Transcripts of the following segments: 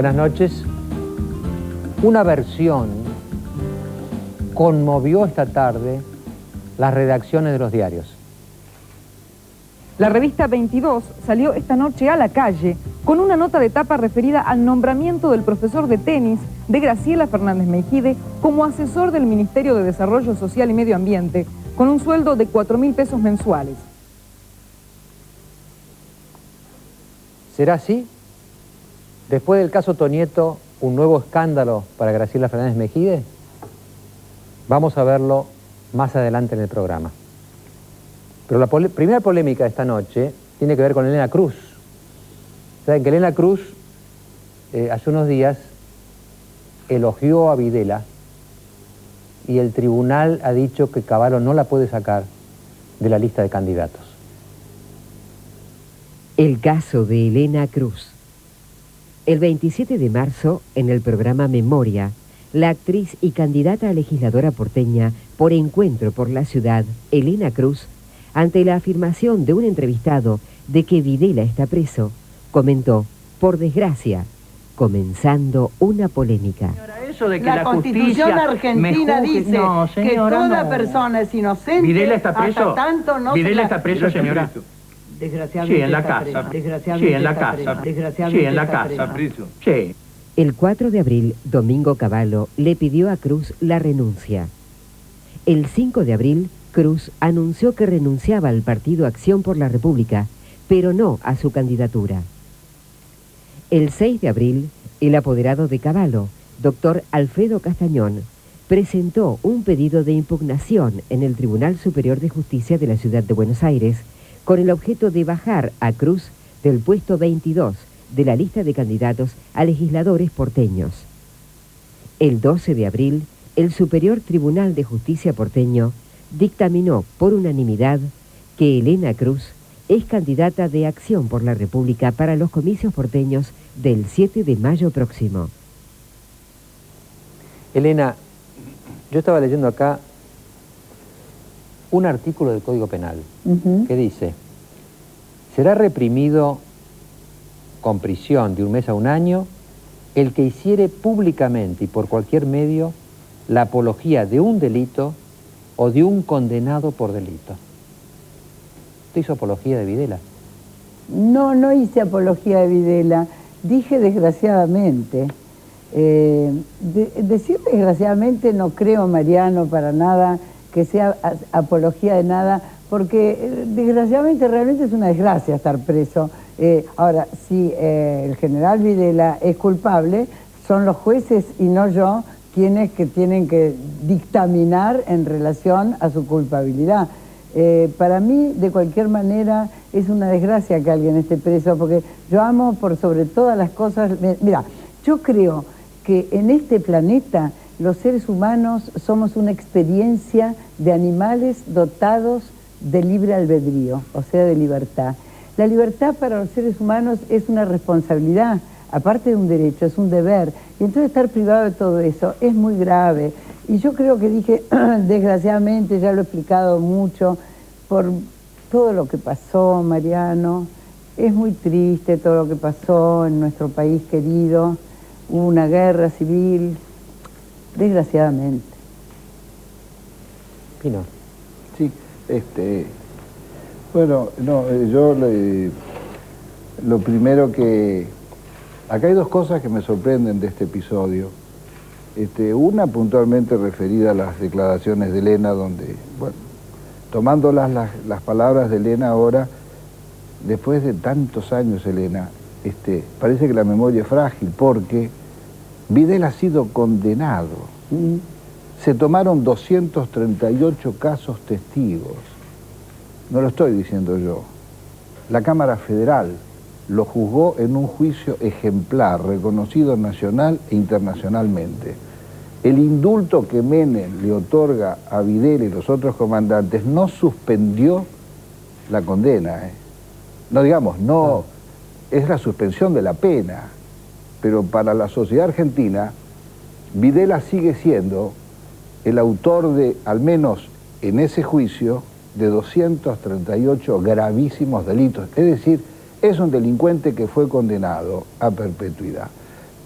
Buenas noches. Una versión conmovió esta tarde las redacciones de los diarios. La revista 22 salió esta noche a la calle con una nota de tapa referida al nombramiento del profesor de tenis de Graciela Fernández Mejide como asesor del Ministerio de Desarrollo Social y Medio Ambiente, con un sueldo de 4.000 pesos mensuales. ¿Será así? Después del caso Tonieto, ¿un nuevo escándalo para Graciela Fernández Mejide? Vamos a verlo más adelante en el programa. Pero la primera polémica de esta noche tiene que ver con Elena Cruz. Saben que Elena Cruz hace unos días elogió a Videla y el tribunal ha dicho que Cavallo no la puede sacar de la lista de candidatos. El caso de Elena Cruz. El 27 de marzo, en el programa Memoria, la actriz y candidata a legisladora porteña por Encuentro por la Ciudad, Elena Cruz, ante la afirmación de un entrevistado de que Videla está preso, comentó, por desgracia, comenzando una polémica. Señora, eso de que la Constitución argentina dice que toda persona es inocente. ¿Videla está preso? Hasta tanto no ¿Videla está preso, señora? Desgraciadamente Sí, en la está casa. preso. Sí, en la casa. Desgraciadamente Sí, en la está casa. preso. Sí. El 4 de abril, Domingo Cavallo le pidió a Cruz la renuncia. El 5 de abril, Cruz anunció que renunciaba al partido Acción por la República, pero no a su candidatura. El 6 de abril, el apoderado de Cavallo, doctor Alfredo Castañón, presentó un pedido de impugnación en el Tribunal Superior de Justicia de la Ciudad de Buenos Aires con el objeto de bajar a Cruz del puesto 22 de la lista de candidatos a legisladores porteños. El 12 de abril, el Superior Tribunal de Justicia porteño dictaminó por unanimidad que Elena Cruz es candidata de Acción por la República para los comicios porteños del 7 de mayo próximo. Elena, yo estaba leyendo acá un artículo del Código Penal que dice: será reprimido con prisión de 1 mes a 1 año el que hiciere públicamente y por cualquier medio la apología de un delito o de un condenado por delito. ¿Usted hizo apología de Videla? No, no hice apología de Videla. Dije desgraciadamente. Decir desgraciadamente no creo, Mariano, para nada que sea apología de nada, porque desgraciadamente realmente es una desgracia estar preso. Ahora, si el general Videla es culpable, son los jueces y no yo quienes que tienen que dictaminar en relación a su culpabilidad. Para mí, de cualquier manera, es una desgracia que alguien esté preso, porque yo amo por sobre todas las cosas. Mira, yo creo que en este planeta los seres humanos somos una experiencia de animales dotados de libre albedrío, o sea, de libertad. La libertad para los seres humanos es una responsabilidad, aparte de un derecho, es un deber. Y entonces estar privado de todo eso es muy grave. Y yo creo que dije, desgraciadamente, ya lo he explicado mucho, por todo lo que pasó, Mariano. Es muy triste todo lo que pasó en nuestro país querido. Hubo una guerra civil, desgraciadamente. Pino. Sí, bueno, no, yo lo primero que... Acá hay dos cosas que me sorprenden de este episodio. Una puntualmente referida a las declaraciones de Elena, donde, bueno, tomando las palabras de Elena ahora, después de tantos años, Elena, parece que la memoria es frágil, porque Videla ha sido condenado. Se tomaron 238 casos testigos. No lo estoy diciendo yo. La Cámara Federal lo juzgó en un juicio ejemplar, reconocido nacional e internacionalmente. El indulto que Menem le otorga a Videla y los otros comandantes no suspendió la condena. No digamos, no, es la suspensión de la pena. Pero para la sociedad argentina, Videla sigue siendo el autor de, al menos en ese juicio, de 238 gravísimos delitos. Es decir, es un delincuente que fue condenado a perpetuidad.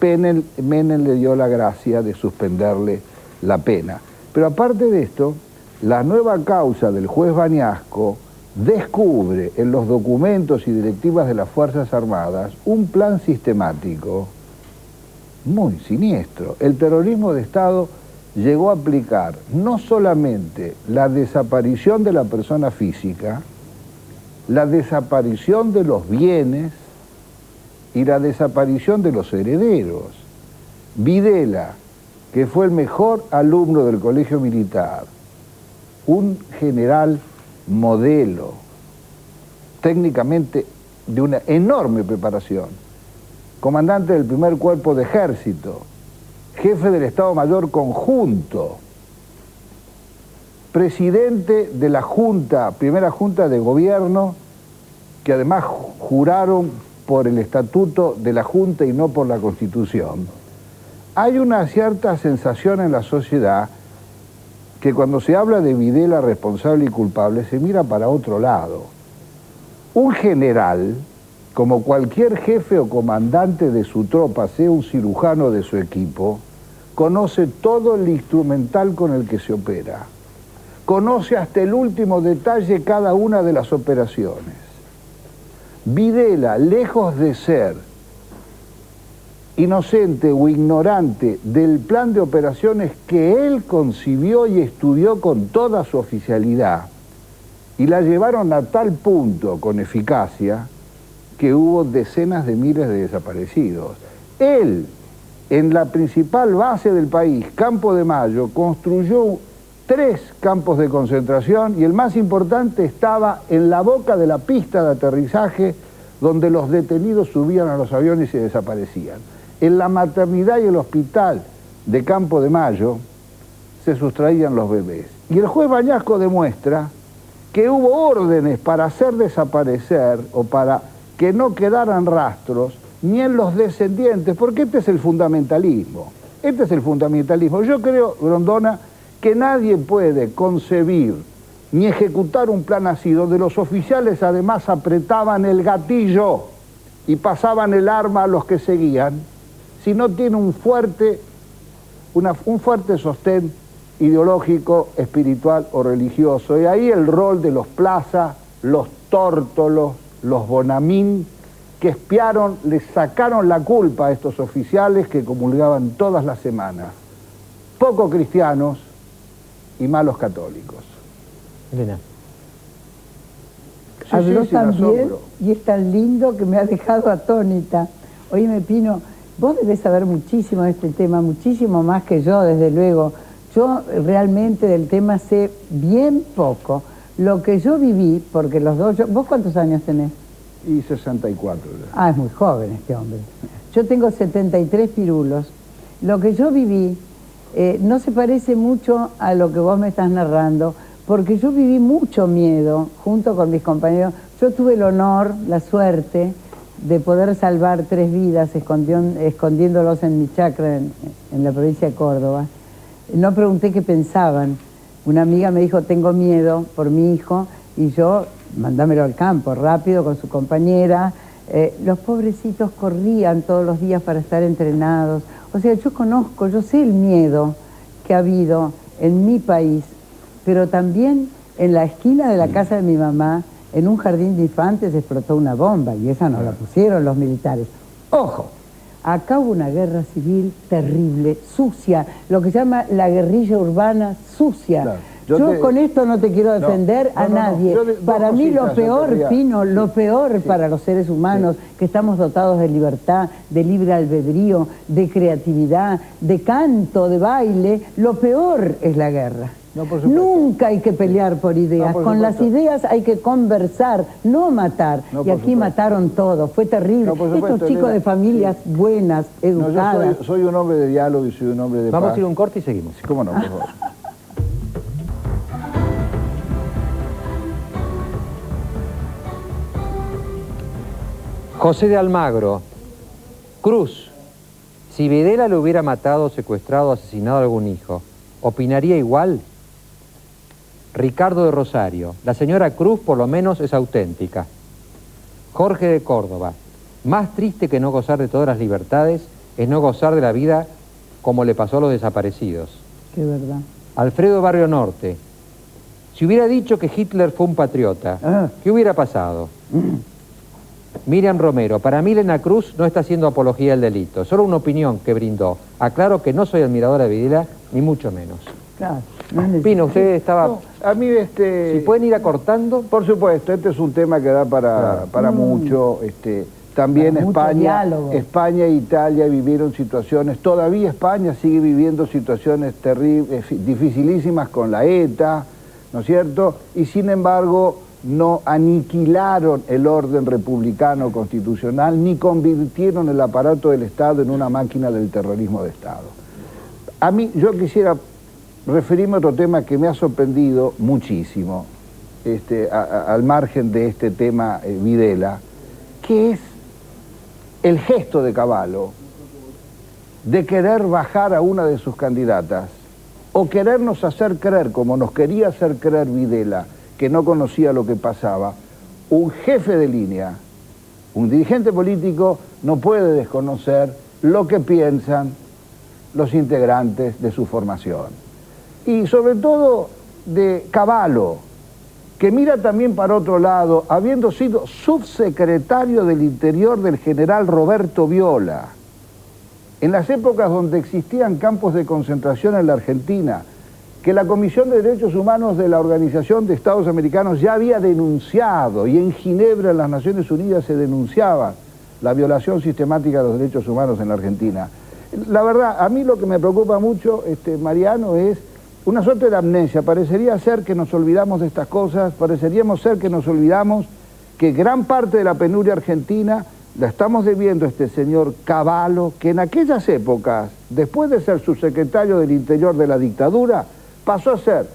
Menem le dio la gracia de suspenderle la pena. Pero aparte de esto, la nueva causa del juez Bañasco descubre en los documentos y directivas de las Fuerzas Armadas un plan sistemático muy siniestro. El terrorismo de Estado llegó a aplicar no solamente la desaparición de la persona física, la desaparición de los bienes y la desaparición de los herederos. Videla, que fue el mejor alumno del colegio militar, un general modelo, técnicamente de una enorme preparación, comandante del primer cuerpo de ejército, jefe del Estado Mayor Conjunto, presidente de la Junta, primera Junta de Gobierno, que además juraron por el estatuto de la Junta y no por la Constitución. Hay una cierta sensación en la sociedad que cuando se habla de Videla responsable y culpable se mira para otro lado. Un general, como cualquier jefe o comandante de su tropa, sea un cirujano de su equipo, conoce todo el instrumental con el que se opera. Conoce hasta el último detalle cada una de las operaciones. Videla, lejos de ser inocente o ignorante del plan de operaciones que él concibió y estudió con toda su oficialidad, y la llevaron a tal punto con eficacia que hubo decenas de miles de desaparecidos. Él, en la principal base del país, Campo de Mayo, construyó 3 campos de concentración y el más importante estaba en la boca de la pista de aterrizaje donde los detenidos subían a los aviones y desaparecían. En la maternidad y el hospital de Campo de Mayo se sustraían los bebés. Y el juez Bañasco demuestra que hubo órdenes para hacer desaparecer o para que no quedaran rastros ni en los descendientes, porque este es el fundamentalismo. Este es el fundamentalismo. Yo creo, Grondona, que nadie puede concebir ni ejecutar un plan así, donde los oficiales además apretaban el gatillo y pasaban el arma a los que seguían, si no tiene un fuerte sostén ideológico, espiritual o religioso. Y ahí el rol de los Plaza, los Tórtolos, los Bonamín, que espiaron, les sacaron la culpa a estos oficiales que comulgaban todas las semanas. Poco cristianos y malos católicos. Elena. Habló sin tan bien asombro. y es tan lindo que me ha dejado atónita. Oíme, Pino, vos debés saber muchísimo de este tema, muchísimo más que yo, desde luego. Yo realmente del tema sé bien poco. Lo que yo viví, porque los dos... ¿Vos cuántos años tenés? Y 64 ya. Ah, es muy joven este hombre. Yo tengo 73 pirulos. Lo que yo viví no se parece mucho a lo que vos me estás narrando, porque yo viví mucho miedo junto con mis compañeros. Yo tuve el honor, la suerte de poder salvar 3 vidas escondiéndolos en mi chacra en la provincia de Córdoba. No pregunté qué pensaban. Una amiga me dijo, tengo miedo por mi hijo, y yo, mandámelo al campo, rápido, con su compañera. Los pobrecitos corrían todos los días para estar entrenados. O sea, yo sé el miedo que ha habido en mi país, pero también en la esquina de la casa de mi mamá, en un jardín de infantes, explotó una bomba, y esa no la pusieron los militares. ¡Ojo! Acá hubo una guerra civil terrible, sucia, lo que se llama la guerrilla urbana sucia. Claro. Yo con esto no te quiero defender a nadie. Para mí lo peor, Pino, lo peor para los seres humanos, que estamos dotados de libertad, de libre albedrío, de creatividad, de canto, de baile, lo peor es la guerra. Nunca hay que pelear por ideas. Con las ideas hay que conversar, no matar. Y aquí mataron todo, fue terrible. Estos chicos de familias buenas, educadas. Yo soy un hombre de diálogo y soy un hombre de paz. Vamos a ir a un corte y seguimos. Sí, cómo no, por favor. José de Almagro. Cruz, si Videla le hubiera matado, secuestrado, asesinado a algún hijo, ¿opinaría igual? Ricardo de Rosario. La señora Cruz por lo menos es auténtica. Jorge de Córdoba. Más triste que no gozar de todas las libertades es no gozar de la vida como le pasó a los desaparecidos. Qué verdad. Alfredo Barrio Norte, si hubiera dicho que Hitler fue un patriota, ¿qué hubiera pasado? Miriam Romero, para mí Elena Cruz no está haciendo apología del delito, solo una opinión que brindó. Aclaro que no soy admiradora de Videla, ni mucho menos. Claro. Pino, usted estaba... No, a mí Si pueden ir acortando... Por supuesto, este es un tema que da para mucho. También para mucho diálogo. España e Italia vivieron situaciones, todavía España sigue viviendo situaciones terribles, dificilísimas con la ETA, ¿no es cierto? Y sin embargo no aniquilaron el orden republicano constitucional ni convirtieron el aparato del Estado en una máquina del terrorismo de Estado. A mí, yo quisiera referirme a otro tema que me ha sorprendido muchísimo, al margen de este tema Videla, que es el gesto de Cavallo de querer bajar a una de sus candidatas o querernos hacer creer, como nos quería hacer creer Videla, que no conocía lo que pasaba. Un jefe de línea, un dirigente político, no puede desconocer lo que piensan los integrantes de su formación. Y sobre todo de Cavallo, que mira también para otro lado, habiendo sido subsecretario del Interior del general Roberto Viola, en las épocas donde existían campos de concentración en la Argentina, que la Comisión de Derechos Humanos de la Organización de Estados Americanos ya había denunciado, y en Ginebra, en las Naciones Unidas, se denunciaba la violación sistemática de los derechos humanos en la Argentina. La verdad, a mí lo que me preocupa mucho, Mariano, es una suerte de amnesia. Parecería ser que nos olvidamos de estas cosas, pareceríamos ser que nos olvidamos que gran parte de la penuria argentina la estamos debiendo a este señor Cavallo, que en aquellas épocas, después de ser subsecretario del Interior de la dictadura, pasó a ser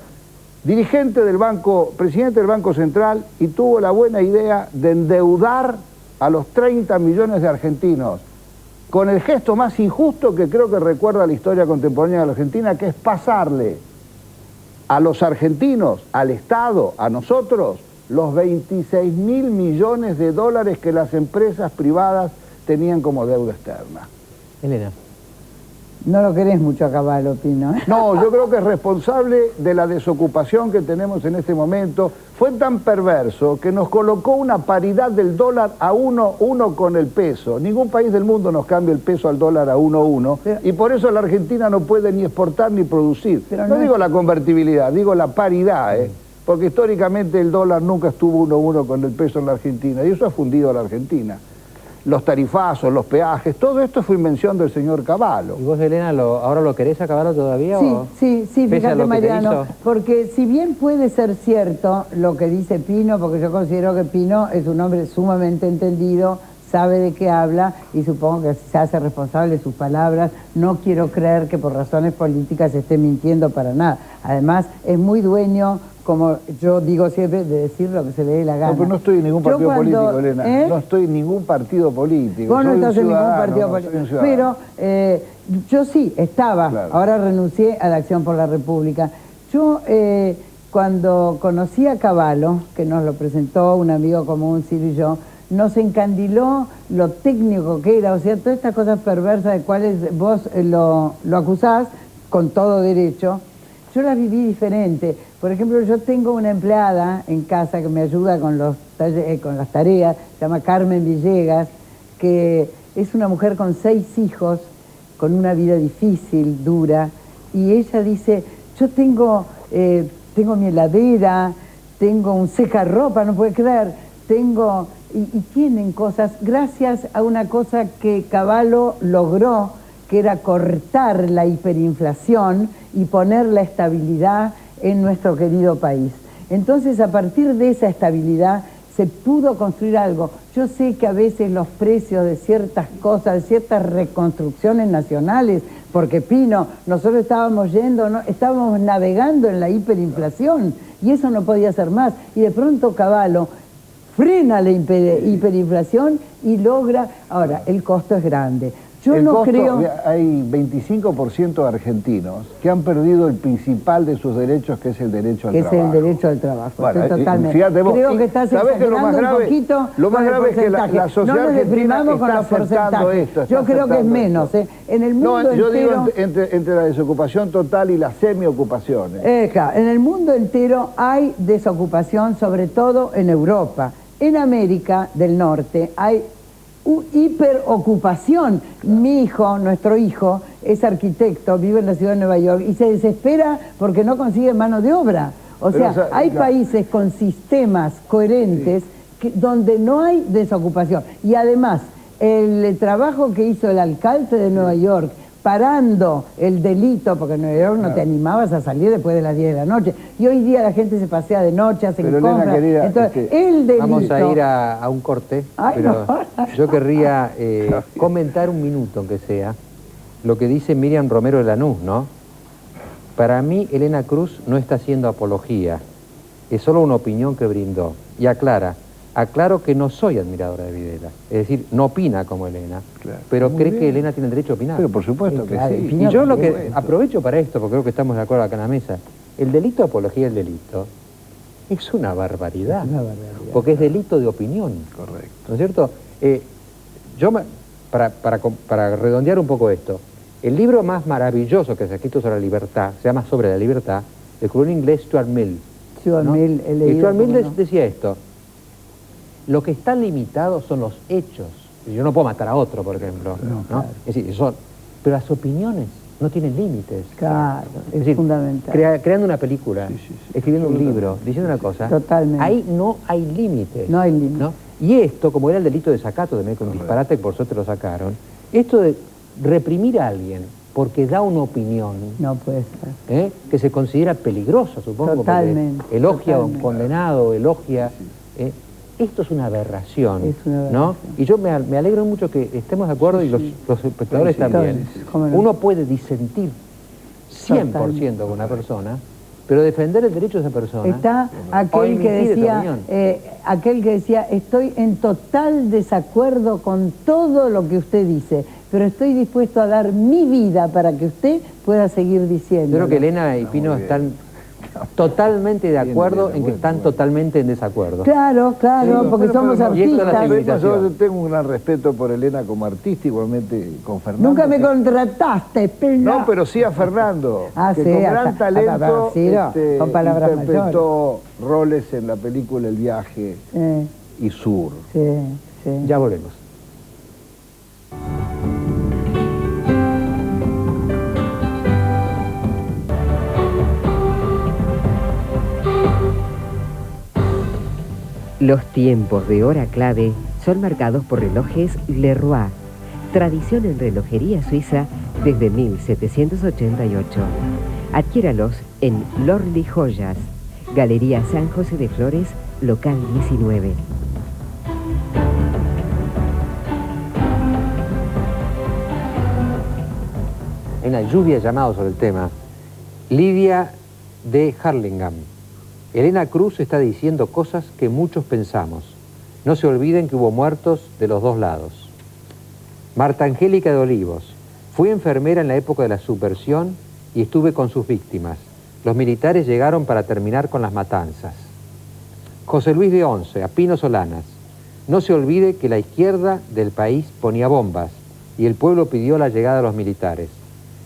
dirigente del banco, presidente del Banco Central, y tuvo la buena idea de endeudar a los 30 millones de argentinos, con el gesto más injusto que creo que recuerda la historia contemporánea de la Argentina, que es pasarle a los argentinos, al Estado, a nosotros, los 26.000 millones de dólares que las empresas privadas tenían como deuda externa. Elena. No lo querés mucho a Cavallo, Pino. No, yo creo que es responsable de la desocupación que tenemos en este momento. Fue tan perverso que nos colocó una paridad del dólar a 1 con el peso. Ningún país del mundo nos cambia el peso al dólar a 1 y por eso la Argentina no puede ni exportar ni producir. Pero no digo la convertibilidad, digo la paridad, porque históricamente el dólar nunca estuvo 1 con el peso en la Argentina, y eso ha fundido a la Argentina. Los tarifazos, los peajes, todo esto fue invención del señor Cavallo. ¿Y vos, Elena, ahora lo querés a Cavallo todavía? Sí, fíjate, Mariano, porque si bien puede ser cierto lo que dice Pino, porque yo considero que Pino es un hombre sumamente entendido, sabe de qué habla y supongo que se hace responsable de sus palabras. No quiero creer que por razones políticas esté mintiendo para nada. Además, es muy dueño, como yo digo siempre, de decir lo que se le dé la gana. No, pero no estoy en ningún partido político, Elena. No estoy en ningún partido político. Vos no estás en ningún partido político. Pero yo sí, estaba. Claro. Ahora renuncié a la Acción por la República. Yo, cuando conocí a Cavallo, que nos lo presentó un amigo común, Silvio y yo, nos encandiló lo técnico que era, o sea, todas estas cosas perversas de cuales vos lo acusás con todo derecho. Yo las viví diferente. Por ejemplo, yo tengo una empleada en casa que me ayuda con las tareas, se llama Carmen Villegas, que es una mujer con 6 hijos, con una vida difícil, dura, y ella dice, yo tengo mi heladera, tengo un secarropa, no puede creer, tengo... Y tienen cosas, gracias a una cosa que Cavallo logró, que era cortar la hiperinflación y poner la estabilidad en nuestro querido país. Entonces, a partir de esa estabilidad, se pudo construir algo. Yo sé que a veces los precios de ciertas cosas, de ciertas reconstrucciones nacionales, porque Pino, nosotros estábamos estábamos navegando en la hiperinflación, y eso no podía ser más. Y de pronto Cavallo frena la hiperinflación y logra... Ahora, el costo es grande. Yo el no costo, creo... Hay 25% de argentinos que han perdido el principal de sus derechos, que es el derecho al trabajo. Es el derecho al trabajo, bueno, totalmente. Fíjate vos, creo que estás exagerando un poquito lo más grave es que la sociedad no nos argentina deprimamos con está los porcentajes. esto. Yo creo que es menos. En el mundo entero... Yo digo entre la desocupación total y la semiocupación. En el mundo entero hay desocupación, sobre todo en Europa. En América del Norte hay hiperocupación. Mi hijo, nuestro hijo, es arquitecto, vive en la ciudad de Nueva York y se desespera porque no consigue mano de obra. O sea, hay países con sistemas coherentes donde no hay desocupación. Y además, el trabajo que hizo el alcalde de Nueva York parando el delito, porque en Nueva York no te animabas a salir después de las 10 de la noche. Y hoy día la gente se pasea de noche, hace compras. Entonces, el delito... Vamos a ir a un corte, pero yo querría comentar un minuto, aunque sea, lo que dice Miriam Romero de Lanús, ¿no? Para mí, Elena Cruz no está haciendo apología, es solo una opinión que brindó. Y aclaro que no soy admiradora de Videla, es decir, no opina como Elena, pero cree que Elena tiene el derecho a opinar. Pero por supuesto que sí. Y yo lo que aprovecho para esto, porque creo que estamos de acuerdo acá en la mesa, el delito de apología del delito es una barbaridad, porque es delito de opinión. Correcto. ¿No es cierto? Para redondear un poco esto, el libro más maravilloso que se ha escrito sobre la libertad, se llama Sobre la libertad, lo escribió en inglés Stuart Mill. Stuart Mill, he leído. Y Stuart Mill decía esto: lo que está limitado son los hechos. Yo no puedo matar a otro, por ejemplo. ¿no? Claro. Es decir, pero las opiniones no tienen límites. Claro, es fundamental. Creando una película, escribiendo un libro, diciendo una cosa, totalmente. Ahí no hay límites. No hay límites. ¿no? Y esto, como era el delito de desacato, también con disparate que por suerte lo sacaron, esto de reprimir a alguien porque da una opinión, no puede ser, que se considera peligrosa, supongo, totalmente, porque elogia a un condenado, elogia... esto es una aberración, ¿no? Y yo me alegro mucho que estemos de acuerdo y los espectadores también. Uno puede disentir 100% con una persona, pero defender el derecho de esa persona... Está aquel que decía, estoy en total desacuerdo con todo lo que usted dice, pero estoy dispuesto a dar mi vida para que usted pueda seguir diciendo. Yo creo que Elena y Pino están totalmente de acuerdo en que están totalmente en desacuerdo. Claro, porque somos artistas. Yo tengo un gran respeto por Elena como artista, igualmente con Fernando. Nunca me contrataste, Pino. No, pero sí a Fernando, que sí, con gran talento con palabras interpretó roles en la película El viaje y Sur. Sí. Ya volvemos. Los tiempos de hora clave son marcados por relojes Leroy, tradición en relojería suiza desde 1788. Adquiéralos en Lorly Joyas, Galería San José de Flores, local 19. Hay una lluvia de llamados sobre el tema. Lidia de Harlingham. Elena Cruz está diciendo cosas que muchos pensamos. No se olviden que hubo muertos de los dos lados. Marta Angélica de Olivos. Fui enfermera en la época de la subversión y estuve con sus víctimas. Los militares llegaron para terminar con las matanzas. José Luis de Once, a Pino Solanas. No se olvide que la izquierda del país ponía bombas y el pueblo pidió la llegada de los militares.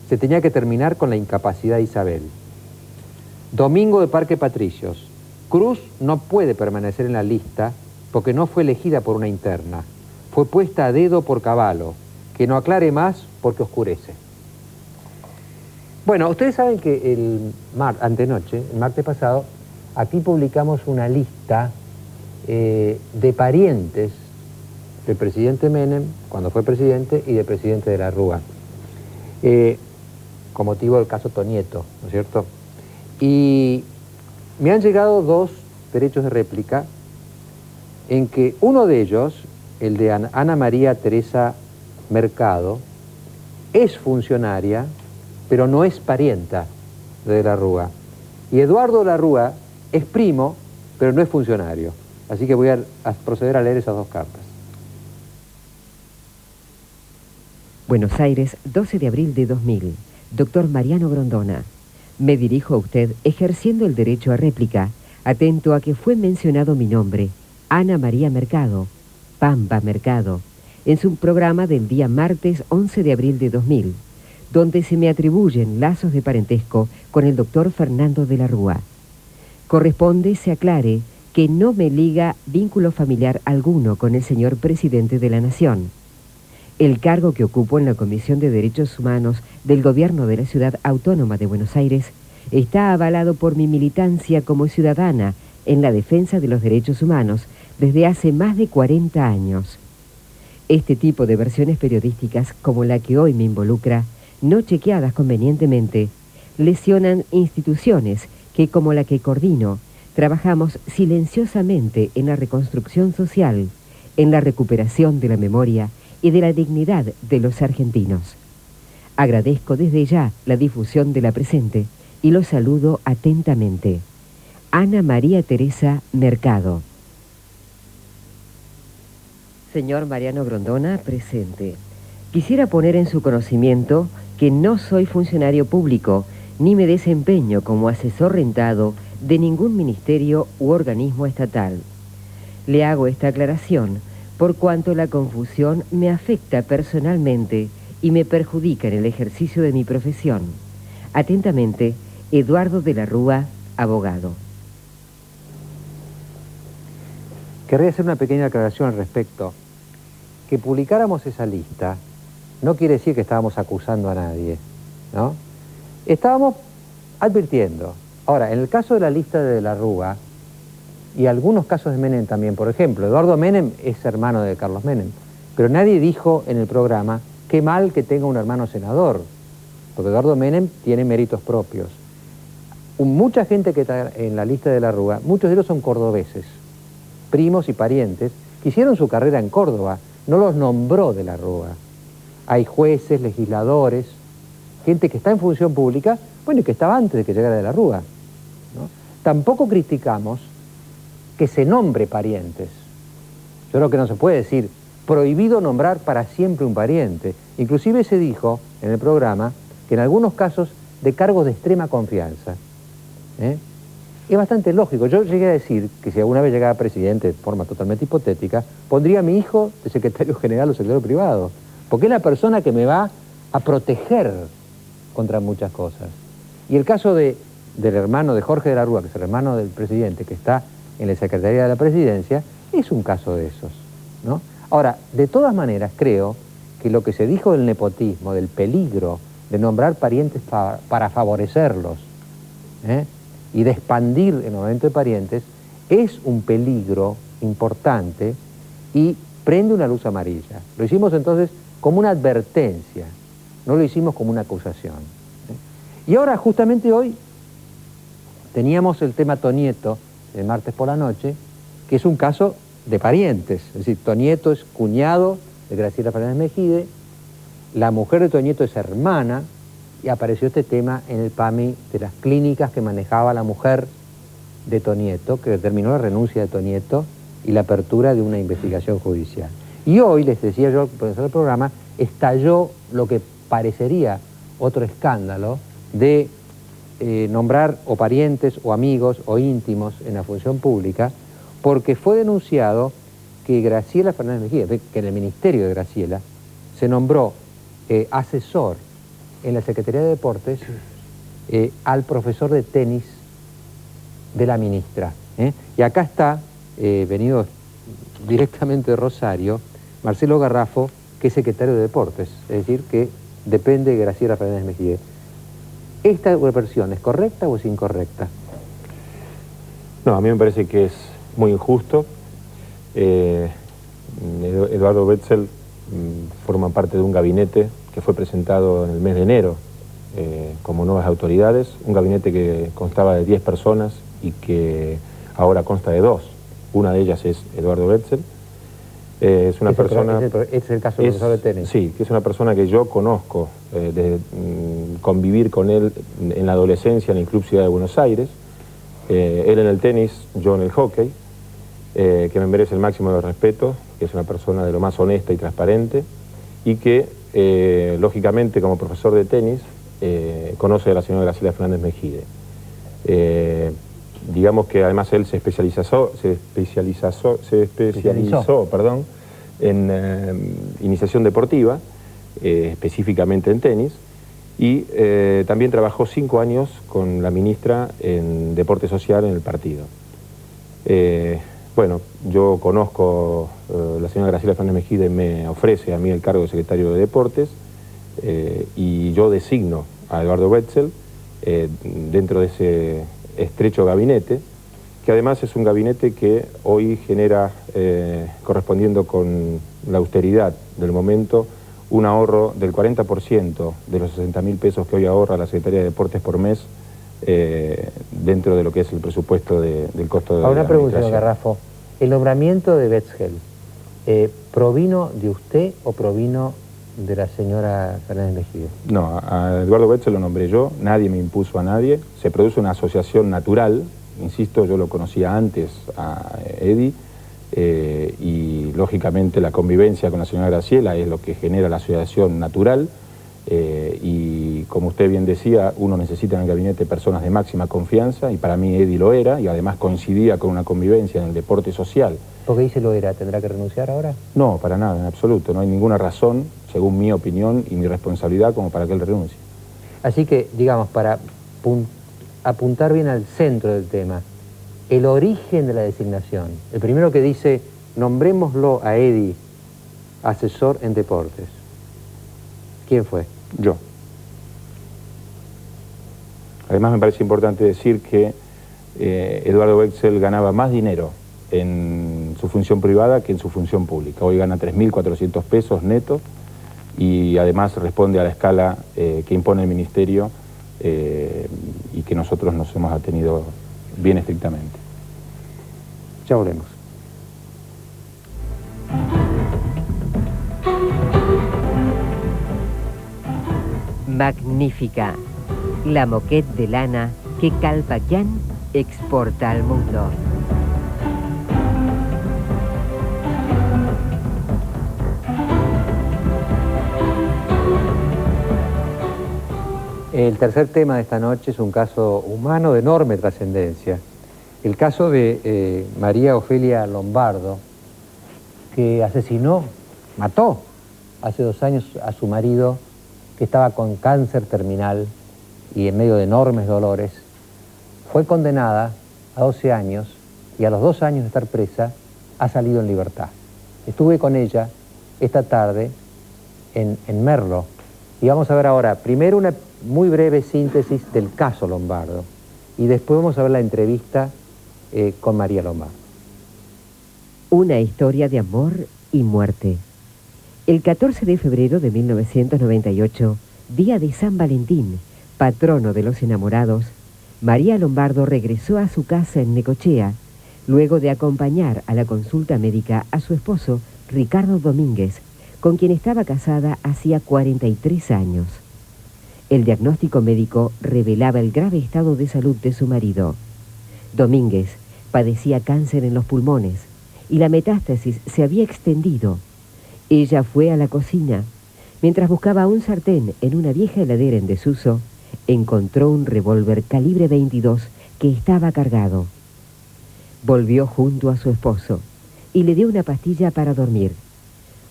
Se tenía que terminar con la incapacidad de Isabel. Domingo de Parque Patricios. Cruz no puede permanecer en la lista porque no fue elegida por una interna. Fue puesta a dedo por Cavallo. Que no aclare más porque oscurece. Bueno, ustedes saben que el martes pasado, aquí publicamos una lista de parientes del presidente Menem, cuando fue presidente, y del presidente de la Rúa, con motivo del caso Tonieto, ¿no es cierto? Y me han llegado dos derechos de réplica en que uno de ellos, el de Ana María Teresa Mercado, es funcionaria, pero no es parienta de la Rúa. Y Eduardo de la Rúa es primo, pero no es funcionario. Así que voy a proceder a leer esas dos cartas. Buenos Aires, 12 de abril de 2000. Doctor Mariano Grondona. Me dirijo a usted ejerciendo el derecho a réplica, atento a que fue mencionado mi nombre, Ana María Mercado, Pampa Mercado, en su programa del día martes 11 de abril de 2000, donde se me atribuyen lazos de parentesco con el doctor Fernando de la Rúa. Corresponde se aclare que no me liga vínculo familiar alguno con el señor presidente de la Nación. El cargo que ocupo en la Comisión de Derechos Humanos del Gobierno de la Ciudad Autónoma de Buenos Aires está avalado por mi militancia como ciudadana en la defensa de los derechos humanos desde hace más de 40 años. Este tipo de versiones periodísticas, como la que hoy me involucra, no chequeadas convenientemente, lesionan instituciones que, como la que coordino, trabajamos silenciosamente en la reconstrucción social, en la recuperación de la memoria y de la dignidad de los argentinos. Agradezco desde ya la difusión de la presente y los saludo atentamente. Ana María Teresa Mercado. Señor Mariano Grondona, presente. Quisiera poner en su conocimiento que no soy funcionario público ni me desempeño como asesor rentado de ningún ministerio u organismo estatal. Le hago esta aclaración por cuanto la confusión me afecta personalmente y me perjudica en el ejercicio de mi profesión. Atentamente, Eduardo de la Rúa, abogado. Querría hacer una pequeña aclaración al respecto. Que publicáramos esa lista no quiere decir que estábamos acusando a nadie, ¿no? Estábamos advirtiendo. Ahora, en el caso de la lista de la Rúa, y algunos casos de Menem también, por ejemplo, Eduardo Menem es hermano de Carlos Menem, pero nadie dijo en el programa qué mal que tenga un hermano senador, porque Eduardo Menem tiene méritos propios. Mucha gente que está en la lista de la Rúa, muchos de ellos son cordobeses, primos y parientes, que hicieron su carrera en Córdoba, no los nombró de la Rúa. Hay jueces, legisladores, gente que está en función pública, bueno, y que estaba antes de que llegara de la Rúa, ¿no? Tampoco criticamos que se nombre parientes. Yo creo que no se puede decir prohibido nombrar para siempre un pariente. Inclusive se dijo en el programa que en algunos casos de cargos de extrema confianza. Es bastante lógico. Yo llegué a decir que si alguna vez llegaba presidente de forma totalmente hipotética, pondría a mi hijo de secretario general o secretario privado, porque es la persona que me va a proteger contra muchas cosas. Y el caso del hermano de Jorge de la Rúa, que es el hermano del presidente, que está en la Secretaría de la Presidencia, es un caso de esos, ¿no? Ahora, de todas maneras, creo que lo que se dijo del nepotismo, del peligro de nombrar parientes para favorecerlos, y de expandir el nombramiento de parientes, es un peligro importante y prende una luz amarilla. Lo hicimos entonces como una advertencia, no lo hicimos como una acusación. Y ahora, justamente hoy, teníamos el tema Tonieto, el martes por la noche, que es un caso de parientes. Es decir, Tonieto es cuñado de Graciela Fernández Mejide, la mujer de Tonieto es hermana, y apareció este tema en el PAMI de las clínicas que manejaba la mujer de Tonieto, que determinó la renuncia de Tonieto y la apertura de una investigación judicial. Y hoy, les decía yo al comenzar el programa, estalló lo que parecería otro escándalo de nombrar o parientes o amigos o íntimos en la función pública, porque fue denunciado que Graciela Fernández Mejide, que en el ministerio de Graciela se nombró asesor en la Secretaría de Deportes al profesor de tenis de la ministra. Y acá está, venido directamente de Rosario, Marcelo Garrafo, que es secretario de Deportes, es decir, que depende de Graciela Fernández Mejide. ¿Esta versión es correcta o es incorrecta? No, a mí me parece que es muy injusto. Eduardo Wetzel forma parte de un gabinete que fue presentado en el mes de enero como nuevas autoridades, un gabinete que constaba de 10 personas y que ahora consta de 2. Una de ellas es Eduardo Wetzel. Es una persona... Este es el caso del profesor de tenis. Sí, que es una persona que yo conozco de convivir con él en la adolescencia en el Club Ciudad de Buenos Aires. Él en el tenis, yo en el hockey, que me merece el máximo de respeto, que es una persona de lo más honesta y transparente y que lógicamente, como profesor de tenis, conoce a la señora Graciela Fernández Mejide. Digamos que además él se especializó en iniciación deportiva, específicamente en tenis, y también trabajó 5 años con la ministra en deporte social en el partido. Bueno, yo conozco, la señora Graciela Fernández Mejide me ofrece a mí el cargo de secretario de Deportes y yo designo a Eduardo Wetzel dentro de ese estrecho gabinete, que además es un gabinete que hoy genera, correspondiendo con la austeridad del momento, un ahorro del 40% de los 60.000 pesos que hoy ahorra la Secretaría de Deportes por mes, dentro de lo que es el presupuesto del costo de la administración. Una pregunta, señor Garrafo. ¿El nombramiento de Wetzel provino de usted o provino de la señora Fernández Mejide? No, a Eduardo Wetzel lo nombré yo, nadie me impuso a nadie, se produce una asociación natural, insisto, yo lo conocía antes a Edi, y lógicamente la convivencia con la señora Graciela es lo que genera la asociación natural, y como usted bien decía, uno necesita en el gabinete personas de máxima confianza, y para mí Edi lo era, y además coincidía con una convivencia en el deporte social. ¿Por qué dice lo era? ¿Tendrá que renunciar ahora? No, para nada, en absoluto, no hay ninguna razón, según mi opinión y mi responsabilidad, como para que él renuncie. Así que, digamos, para apuntar bien al centro del tema, el origen de la designación, el primero que dice, nombrémoslo a Edi asesor en deportes, ¿quién fue? Yo. Además me parece importante decir que Eduardo Wetzel ganaba más dinero en su función privada que en su función pública. Hoy gana 3.400 pesos netos y además responde a la escala que impone el Ministerio y que nosotros nos hemos atenido bien estrictamente. Ya volvemos. Magnífica, la moquette de lana que Calpaquián exporta al mundo. El tercer tema de esta noche es un caso humano de enorme trascendencia. El caso de María Ofelia Lombardo, que mató hace 2 años a su marido, que estaba con cáncer terminal y en medio de enormes dolores. Fue condenada a 12 años y a los 2 años de estar presa ha salido en libertad. Estuve con ella esta tarde en Merlo y vamos a ver ahora primero una muy breve síntesis del caso Lombardo y después vamos a ver la entrevista con María Lombardo. Una historia de amor y muerte. El 14 de febrero de 1998, día de San Valentín, patrono de los enamorados, María Lombardo regresó a su casa en Necochea, luego de acompañar a la consulta médica a su esposo, Ricardo Domínguez, con quien estaba casada hacía 43 años. El diagnóstico médico revelaba el grave estado de salud de su marido. Domínguez padecía cáncer en los pulmones y la metástasis se había extendido. Ella fue a la cocina. Mientras buscaba un sartén en una vieja heladera en desuso, encontró un revólver calibre 22 que estaba cargado. Volvió junto a su esposo y le dio una pastilla para dormir.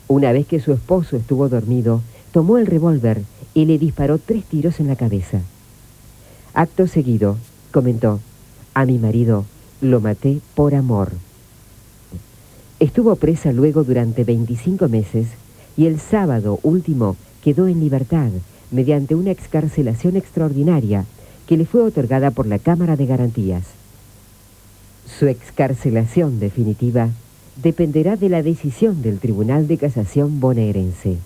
Una vez que su esposo estuvo dormido, tomó el revólver y le disparó 3 tiros en la cabeza. Acto seguido, comentó, a mi marido lo maté por amor. Estuvo presa luego durante 25 meses y el sábado último quedó en libertad mediante una excarcelación extraordinaria que le fue otorgada por la Cámara de Garantías. Su excarcelación definitiva dependerá de la decisión del Tribunal de Casación bonaerense.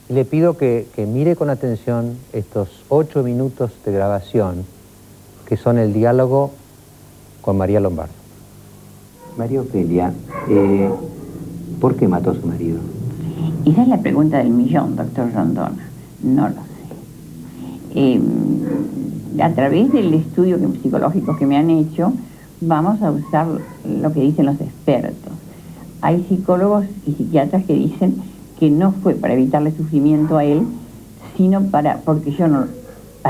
Le pido que mire con atención estos 8 minutos de grabación que son el diálogo con María Lombardo. María Ofelia, ¿por qué mató a su marido? Esa es la pregunta del millón, doctor Rondona. No lo sé. A través del estudio psicológico que me han hecho, vamos a usar lo que dicen los expertos. Hay psicólogos y psiquiatras que dicen que no fue para evitarle sufrimiento a él, sino para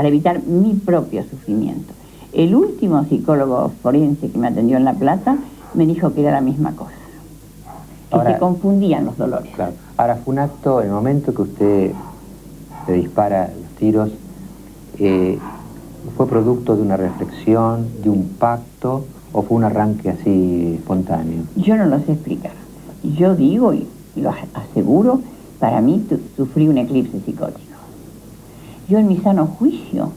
evitar mi propio sufrimiento. El último psicólogo forense que me atendió en La Plata me dijo que era la misma cosa, que se confundían los dolores. Claro. Ahora, fue un acto, en el momento que usted le dispara los tiros, ¿fue producto de una reflexión, de un pacto, o fue un arranque así espontáneo? Yo no lo sé explicar. Yo digo, y lo aseguro, para mí sufrí un eclipse psicótico. Yo en mi sano juicio,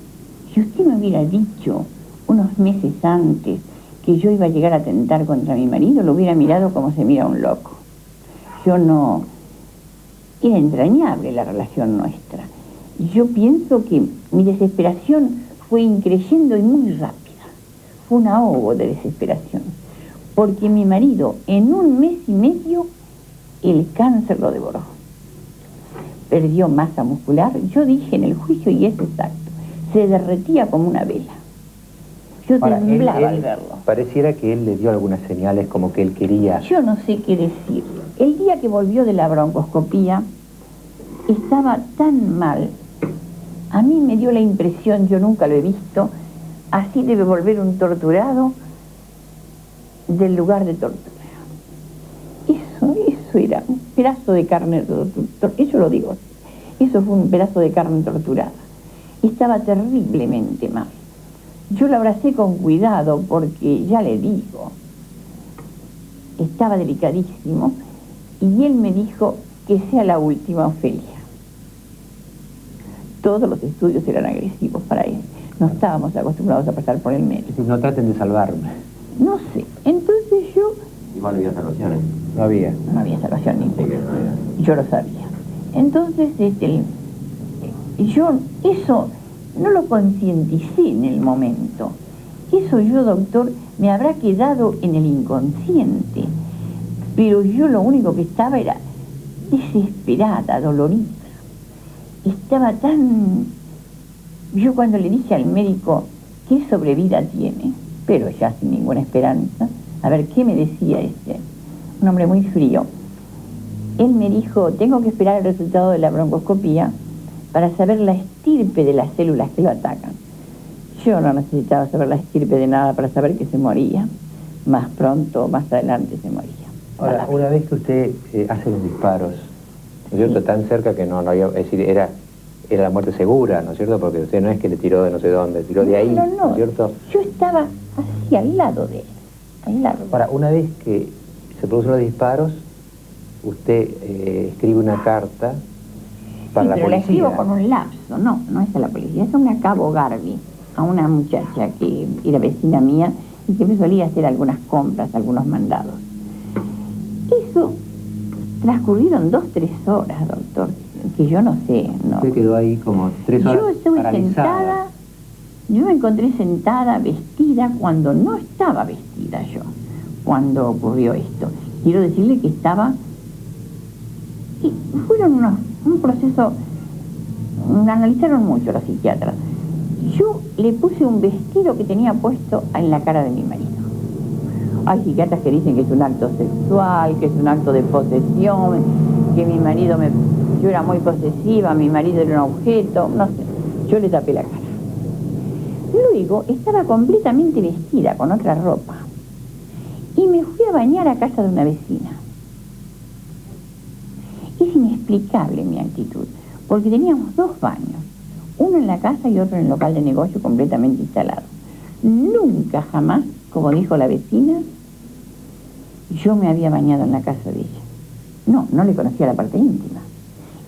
si usted me hubiera dicho unos meses antes que yo iba a llegar a atentar contra mi marido, lo hubiera mirado como se mira a un loco. Yo no... Era entrañable la relación nuestra. Yo pienso que mi desesperación fue increyendo y muy rápida. Fue un ahogo de desesperación. Porque mi marido, en un mes y medio, el cáncer lo devoró. Perdió masa muscular. Yo dije en el juicio, y es exacto, se derretía como una vela. Yo temblaba al verlo. Pareciera que él le dio algunas señales como que él quería... Yo no sé qué decir. El día que volvió de la broncoscopía, estaba tan mal. A mí me dio la impresión, yo nunca lo he visto, así debe volver un torturado del lugar de tortura. Eso era un pedazo de carne, eso lo digo, eso fue un pedazo de carne torturada. Estaba terriblemente mal. Yo lo abracé con cuidado porque, ya le digo, estaba delicadísimo, y él me dijo que sea la última, Ofelia. Todos los estudios eran agresivos para él. No estábamos acostumbrados a pasar por el medio. No traten de salvarme. No sé. Entonces yo... Igual había salvaciones. No había. No había salvación ninguna. Yo lo sabía. Entonces, yo eso no lo concienticé en el momento. Eso yo, doctor, me habrá quedado en el inconsciente. Pero yo lo único que estaba era desesperada, dolorida. Estaba tan... Yo cuando le dije al médico qué sobrevida tiene, pero ya sin ninguna esperanza, a ver, ¿qué me decía un hombre muy frío? Él me dijo, tengo que esperar el resultado de la broncoscopía para saber la estirpe de las células que lo atacan. Yo no necesitaba saber la estirpe de nada para saber que se moría. Más pronto o más adelante se moría. Ahora, una vez que usted hace los disparos, ¿no es cierto? Sí. Tan cerca que no había, es decir, era la muerte segura, ¿no es cierto? Porque usted no es que le tiró de no sé dónde, tiró de ahí, ¿no es cierto? Yo estaba así al lado de él, al lado. Ahora, una vez que se producen los disparos, usted escribe una carta para la policía. Pero la escribo con un lapso, no es a la policía, es a una Cabo Garby, a una muchacha que era vecina mía y que me solía hacer algunas compras, algunos mandados. Eso transcurrieron 2 o 3 horas, doctor, que yo no sé, ¿no? Usted quedó ahí como 3 horas Yo estuve sentada, yo me encontré sentada, vestida, cuando no estaba vestida yo, cuando ocurrió esto. Quiero decirle que estaba... Y fueron un proceso... Analizaron mucho los psiquiatras. Yo le puse un vestido que tenía puesto en la cara de mi marido. Hay psiquiatras que dicen que es un acto sexual, que es un acto de posesión, que mi marido yo era muy posesiva, mi marido era un objeto, no sé. Yo le tapé la cara. Luego estaba completamente vestida con otra ropa y me fui a bañar a casa de una vecina. Es inexplicable mi actitud, porque teníamos 2 baños, uno en la casa y otro en el local de negocio completamente instalado. Nunca jamás, como dijo la vecina, yo me había bañado en la casa de ella. No le conocía la parte íntima.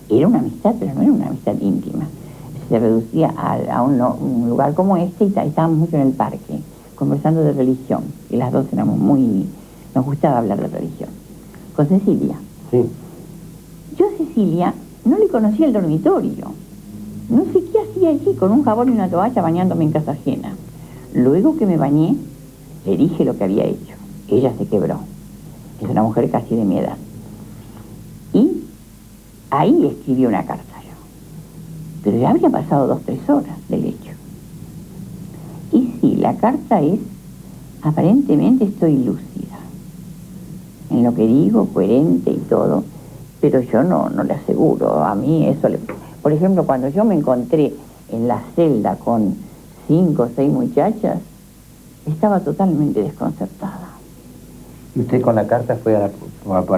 Era una amistad, pero no era una amistad íntima. Se reducía a un lugar como este y estábamos mucho en el parque, conversando de religión. Y las dos éramos nos gustaba hablar de religión. Con Cecilia. Sí. Yo a Cecilia no le conocía el dormitorio. No sé qué hacía allí con un jabón y una toalla bañándome en casa ajena. Luego que me bañé, le dije lo que había hecho. Ella se quebró. Es una mujer casi de mi edad. Y ahí escribió una carta yo. Pero ya habría pasado 2 o 3 horas del hecho. Y sí, la carta es, aparentemente estoy lúcida. En lo que digo, coherente y todo. pero yo no le aseguro. A mí eso le... Por ejemplo, cuando yo me encontré en la celda con 5 o 6 muchachas, estaba totalmente desconcertada. ¿Y usted con la carta fue a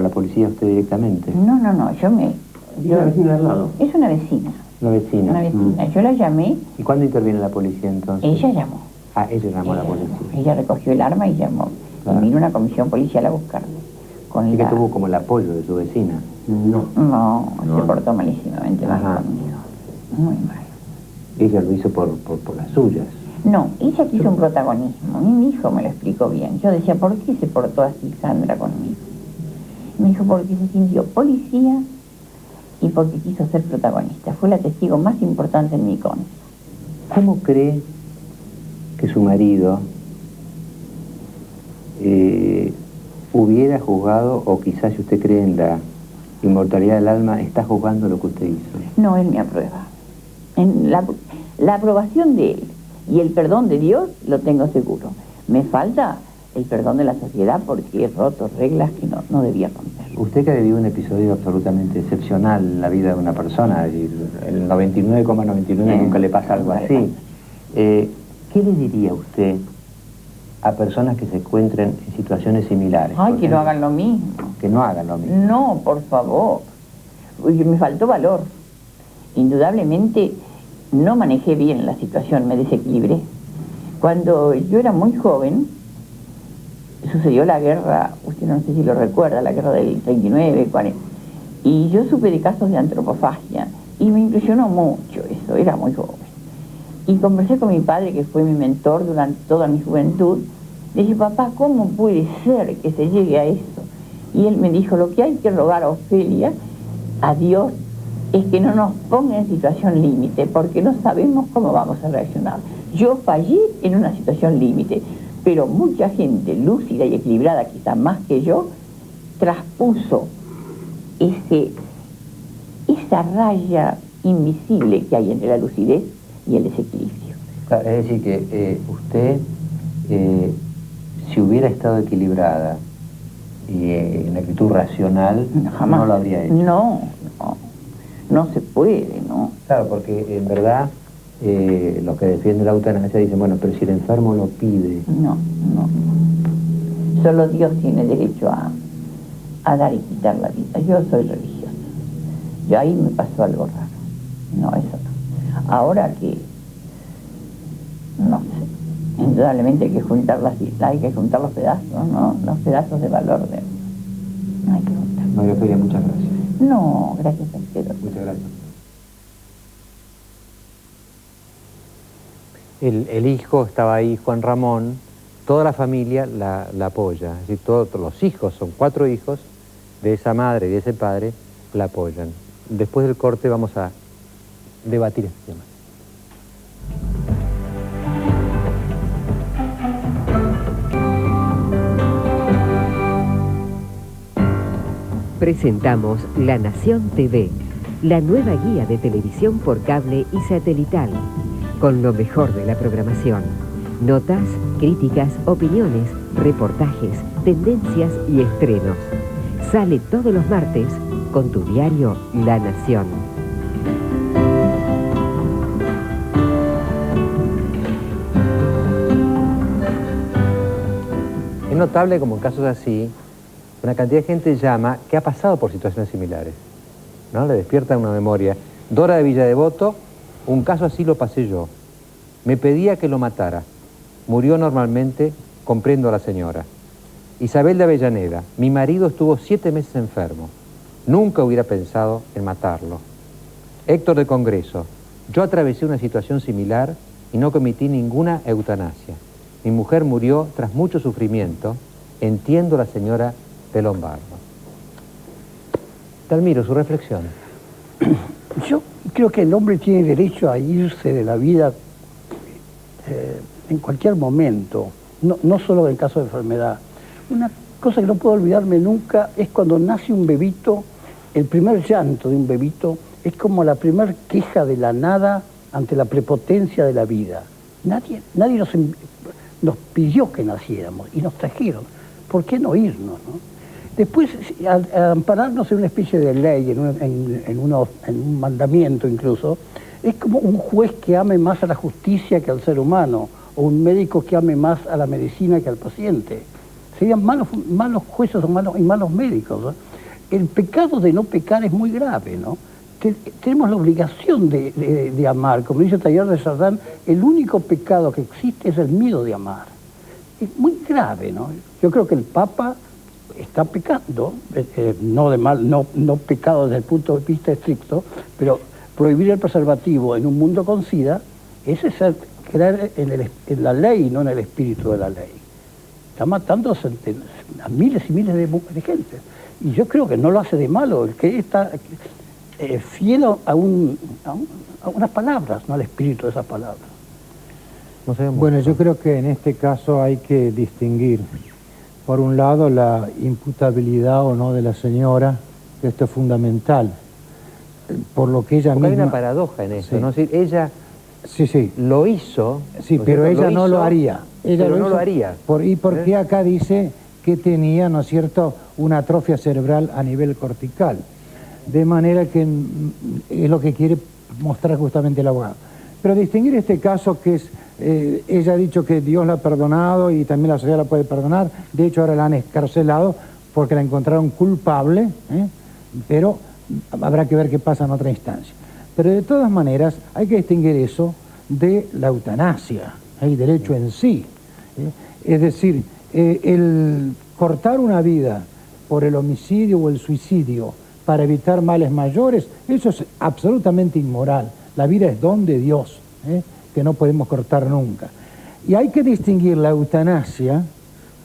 la policía usted directamente? No, yo... ¿Una vecina al lado? Es una vecina. Una vecina. Una vecina. Yo la llamé. ¿Y cuándo interviene la policía entonces? Ella llamó. Ah, ella llamó a la policía. Ella recogió el arma y llamó. Claro. Y vino una comisión policial a buscarme. ¿Y que tuvo como el apoyo de su vecina? No, se portó malísimamente mal conmigo. Muy mal. Ella lo hizo por las suyas. No, ella quiso un protagonismo. Mi hijo me lo explicó bien. Yo decía, ¿por qué se portó así Sandra conmigo? Me dijo, porque se sintió policía y porque quiso ser protagonista. Fue la testigo más importante en mi contra. ¿Cómo cree que su marido hubiera juzgado, o quizás si usted cree en la inmortalidad del alma, está juzgando lo que usted hizo? No, él me aprueba. La aprobación de él y el perdón de Dios lo tengo seguro. Me falta el perdón de la sociedad porque he roto reglas que no debía romper. Usted que ha vivido un episodio absolutamente excepcional en la vida de una persona, es decir, el 99,99 nunca le pasa algo así. ¿Qué le diría usted a personas que se encuentren en situaciones similares? Ay, que no hagan lo mismo. Que no hagan lo mismo. No, por favor. Oye, me faltó valor. Indudablemente no manejé bien la situación, me desequilibré. Cuando yo era muy joven, sucedió la guerra, usted no sé si lo recuerda, la guerra del 39, 40, y yo supe de casos de antropofagia, y me impresionó mucho eso, era muy joven. Y conversé con mi padre, que fue mi mentor durante toda mi juventud. Le dije, papá, ¿cómo puede ser que se llegue a eso? Y él me dijo, lo que hay que rogar a Ofelia, a Dios, es que no nos ponga en situación límite, porque no sabemos cómo vamos a reaccionar. Yo fallé en una situación límite, pero mucha gente lúcida y equilibrada, quizá más que yo, traspuso esa raya invisible que hay entre la lucidez y el desequilibrio. Claro, es decir, que usted, si hubiera estado equilibrada y en actitud racional, jamás, no lo habría hecho. No se puede, ¿no? Claro, porque en verdad los que defienden la eutanasia dicen, bueno, pero si el enfermo lo pide. No. Solo Dios tiene derecho a dar y quitar la vida. Yo soy religiosa. Y ahí me pasó algo raro. No, eso no. Ahora que, no sé, indudablemente hay que juntar los pedazos, ¿no? Los pedazos de valor de... No hay que juntar. María Ofelia, muchas gracias. No, gracias a usted. Muchas gracias. El hijo estaba ahí, Juan Ramón, toda la familia la apoya, es decir, todos los hijos, son 4 hijos, de esa madre y de ese padre, la apoyan. Después del corte vamos a debatir este tema. Presentamos La Nación TV, la nueva guía de televisión por cable y satelital, con lo mejor de la programación. Notas, críticas, opiniones, reportajes, tendencias y estrenos. Sale todos los martes con tu diario La Nación. Es notable como en casos así, una cantidad de gente llama que ha pasado por situaciones similares, ¿no? Le despierta una memoria. Dora de Villa Devoto, un caso así lo pasé yo. Me pedía que lo matara. Murió normalmente, comprendo a la señora. Isabel de Avellaneda, mi marido estuvo 7 meses enfermo. Nunca hubiera pensado en matarlo. Héctor de Congreso, yo atravesé una situación similar y no cometí ninguna eutanasia. Mi mujer murió tras mucho sufrimiento. Entiendo a la señora de Lombardo. Dalmiro, su reflexión. Yo creo que el hombre tiene derecho a irse de la vida en cualquier momento, no solo en caso de enfermedad. Una cosa que no puedo olvidarme nunca es cuando nace un bebito, el primer llanto de un bebito es como la primer queja de la nada ante la prepotencia de la vida. Nadie nos pidió que naciéramos y nos trajeron. ¿Por qué no irnos, no? Después, al ampararnos en una especie de ley, en un mandamiento incluso, es como un juez que ame más a la justicia que al ser humano, o un médico que ame más a la medicina que al paciente. Serían malos jueces o malos médicos, ¿no? El pecado de no pecar es muy grave, ¿no? Tenemos la obligación de amar. Como dice Teilhard de Chardin, el único pecado que existe es el miedo de amar. Es muy grave, ¿no? Yo creo que el Papa está pecando, no pecado desde el punto de vista estricto, pero prohibir el preservativo en un mundo con SIDA, ese es creer en la ley, no en el espíritu de la ley. Está matando a miles y miles de gente. Y yo creo que no lo hace de malo, el que está fiel a unas palabras, no al espíritu de esas palabras. Bueno, yo creo que en este caso hay que distinguir, por un lado, la imputabilidad o no de la señora, que esto es fundamental, por lo que ella misma... Hay una paradoja en eso, ¿no? Sí, ella lo hizo... Sí, pero ella no lo haría. Ella no lo haría. ¿Y por qué acá dice que tenía, ¿no es cierto?, una atrofia cerebral a nivel cortical? De manera que es lo que quiere mostrar justamente el abogado. Pero distinguir este caso que es... ella ha dicho que Dios la ha perdonado y también la sociedad la puede perdonar. De hecho, ahora la han escarcelado porque la encontraron culpable, pero habrá que ver qué pasa en otra instancia. Pero de todas maneras, hay que distinguir eso de la eutanasia, el derecho en sí. Es decir, el cortar una vida por el homicidio o el suicidio para evitar males mayores, eso es absolutamente inmoral. La vida es don de Dios, que no podemos cortar nunca. Y hay que distinguir la eutanasia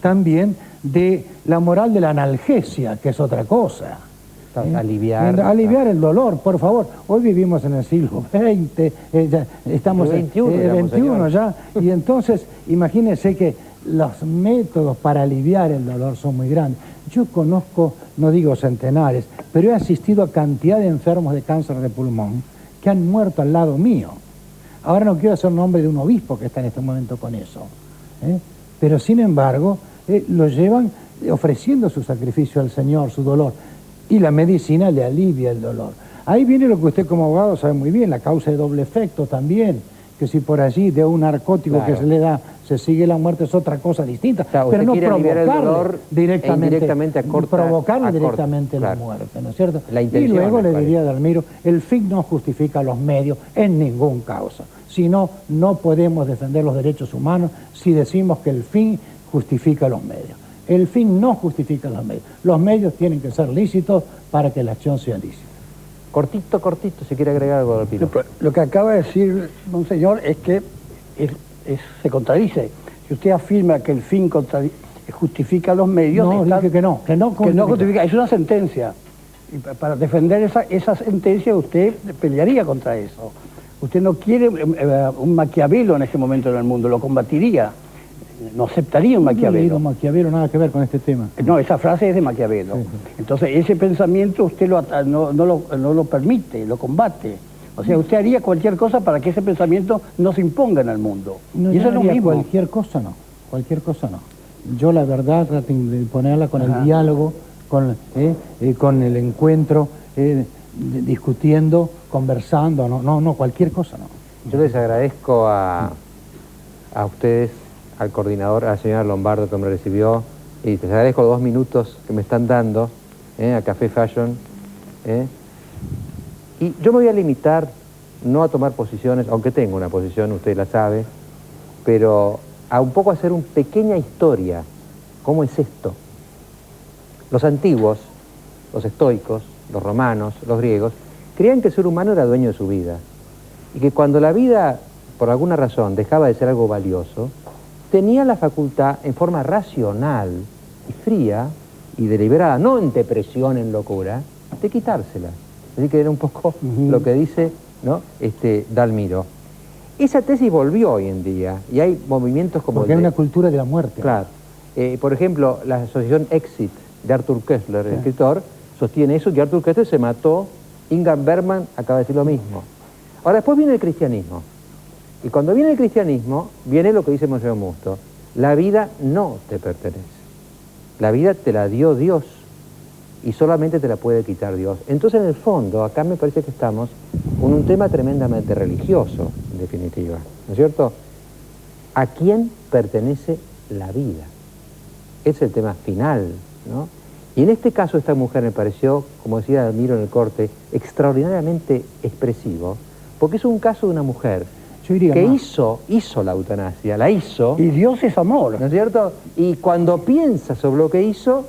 también de la moral de la analgesia, que es otra cosa. Aliviar el dolor, por favor. Hoy vivimos en el siglo XX, estamos en el XXI ya, y entonces imagínense que los métodos para aliviar el dolor son muy grandes. Yo conozco, no digo centenares, pero he asistido a cantidad de enfermos de cáncer de pulmón que han muerto al lado mío. Ahora no quiero hacer nombre de un obispo que está en este momento con eso, pero sin embargo lo llevan ofreciendo su sacrificio al Señor, su dolor, y la medicina le alivia el dolor. Ahí viene lo que usted como abogado sabe muy bien, la causa de doble efecto también, que si por allí de un narcótico que se le da se sigue la muerte es otra cosa distinta, pero no provocarle directamente la muerte, ¿no es cierto? Y luego le diría a Dalmiro, el fin no justifica los medios en ningún caso, si no, no podemos defender los derechos humanos si decimos que el fin justifica los medios. El fin no justifica los medios tienen que ser lícitos para que la acción sea lícita. Cortito, si quiere agregar algo, Dalmiro. Lo que acaba de decir, monseñor, es que se contradice. Si usted afirma que el fin justifica los medios... No, dice que no justifica. Es una sentencia. Y para defender esa sentencia usted pelearía contra eso. Usted no quiere un Maquiavelo en ese momento en el mundo, lo combatiría. No aceptaría un Maquiavelo. No, Maquiavelo nada que ver con este tema. No, esa frase es de Maquiavelo. Sí. Entonces, ese pensamiento usted no lo permite, lo combate. O sea, usted haría cualquier cosa para que ese pensamiento no se imponga en el mundo. No, y eso es lo mismo. Cualquier cosa no. Yo la verdad trato de ponerla con el diálogo, con el encuentro, discutiendo, conversando, no, cualquier cosa no. Yo les agradezco a ustedes, al coordinador, a la señora Lombardo que me recibió, y les agradezco 2 minutos que me están dando a Café Fashion. Y yo me voy a limitar no a tomar posiciones, aunque tengo una posición, usted la sabe, pero a un poco hacer una pequeña historia. ¿Cómo es esto? Los antiguos, los estoicos, los romanos, los griegos, creían que el ser humano era dueño de su vida y que cuando la vida, por alguna razón, dejaba de ser algo valioso, tenía la facultad, en forma racional y fría y deliberada, no en depresión, en locura, de quitársela. Así que era un poco lo que dice, ¿no?, Dalmiro. Esa tesis volvió hoy en día y hay movimientos como... Porque hay una cultura de la muerte. Claro. Por ejemplo, la asociación Exit de Arthur Koestler, el escritor, sostiene eso, que Arthur Koestler se mató, Ingram Bergman acaba de decir lo mismo. Ahora, después viene el cristianismo. Y cuando viene el cristianismo, viene lo que dice Monseñor Musto. La vida no te pertenece. La vida te la dio Dios. y solamente te la puede quitar Dios. Entonces, en el fondo, acá me parece que estamos con un tema tremendamente religioso, en definitiva, ¿no es cierto? ¿A quién pertenece la vida? Es el tema final, ¿no? Y en este caso esta mujer me pareció, como decía Miro en el corte, extraordinariamente expresivo, porque es un caso de una mujer que hizo la eutanasia, la hizo. Y Dios es amor. ¿No es cierto? Y cuando piensa sobre lo que hizo,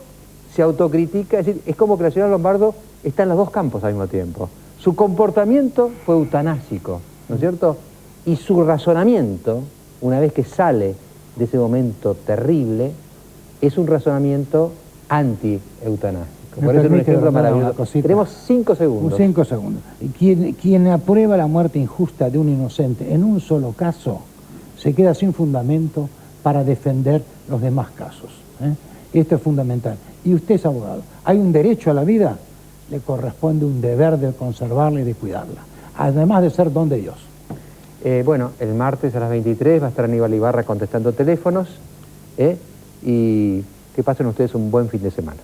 se autocritica, es decir, es como que la señora Lombardo está en los dos campos al mismo tiempo. Su comportamiento fue eutanásico, ¿no es cierto? Y su razonamiento, una vez que sale de ese momento terrible, es un razonamiento anti-eutanásico. Por eso es un ejemplo maravilloso. Tenemos 5 segundos. 5 segundos. Quien aprueba la muerte injusta de un inocente en un solo caso, se queda sin fundamento para defender los demás casos. Esto es fundamental. Y usted es abogado. Hay un derecho a la vida, le corresponde un deber de conservarla y de cuidarla, además de ser don de Dios. Bueno, el martes a las 23 va a estar Aníbal Ibarra contestando teléfonos, y que pasen ustedes un buen fin de semana.